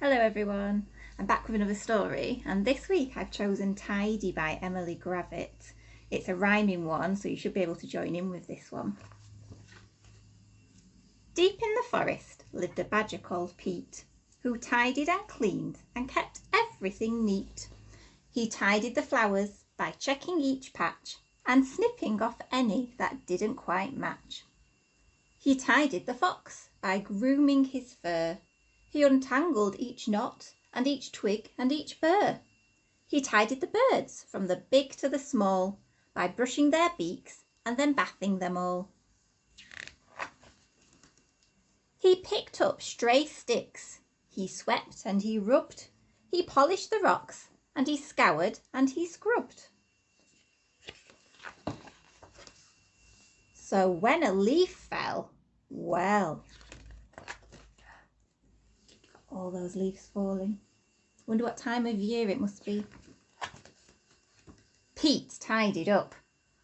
Hello everyone, I'm back with another story, and this week I've chosen Tidy by Emily Gravett. It's a rhyming one, so you should be able to join in with this one. Deep in the forest lived a badger called Pete, who tidied and cleaned and kept everything neat. He tidied the flowers by checking each patch and snipping off any that didn't quite match. He tidied the fox by grooming his fur. He untangled each knot and each twig and each burr. He tidied the birds from the big to the small by brushing their beaks and then bathing them all. He picked up stray sticks. He swept and he rubbed. He polished the rocks and he scoured and he scrubbed. So when a leaf fell, well, all those leaves falling. Wonder what time of year it must be. Pete tidied up,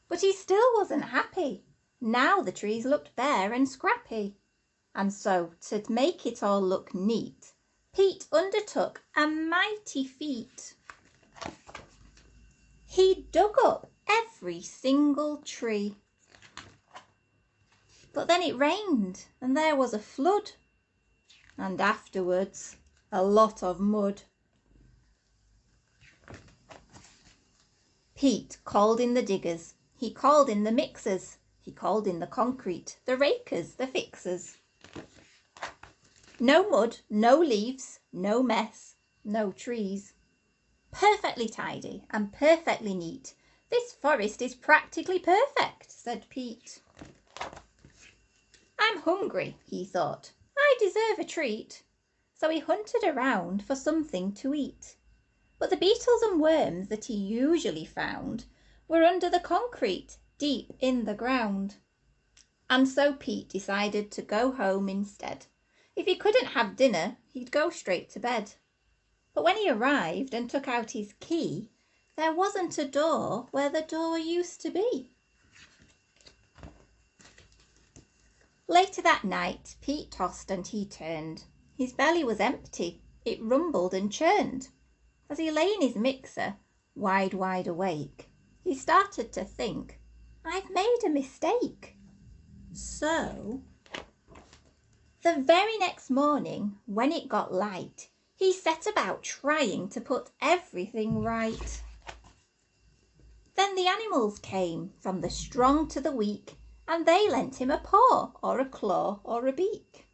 but he still wasn't happy. Now the trees looked bare and scrappy. And so, to make it all look neat, Pete undertook a mighty feat. He dug up every single tree. But then it rained and there was a flood. And afterwards, a lot of mud. Pete called in the diggers, he called in the mixers, he called in the concrete, the rakers, the fixers. No mud, no leaves, no mess, no trees. Perfectly tidy and perfectly neat. This forest is practically perfect, said Pete. I'm hungry, he thought. I deserve a treat. So he hunted around for something to eat. But the beetles and worms that he usually found were under the concrete, deep in the ground. And so Pete decided to go home instead. If he couldn't have dinner, he'd go straight to bed. But when he arrived and took out his key, there wasn't a door where the door used to be. Later that night, Pete tossed and he turned. His belly was empty, it rumbled and churned. As he lay in his mixer, wide awake, he started to think, I've made a mistake. So, the very next morning, when it got light, he set about trying to put everything right. Then the animals came, from the strong to the weak, and they lent him a paw or a claw or a beak.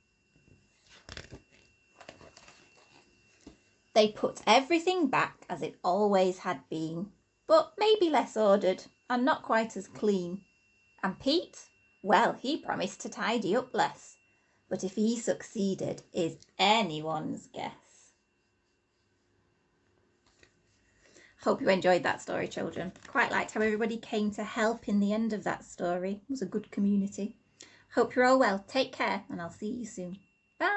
They put everything back as it always had been, but maybe less ordered and not quite as clean. And Pete, well, he promised to tidy up less, but if he succeeded is anyone's guess. Hope you enjoyed that story, children. Quite liked how everybody came to help in the end of that story. It was a good community. Hope you're all well. Take care, and I'll see you soon. Bye.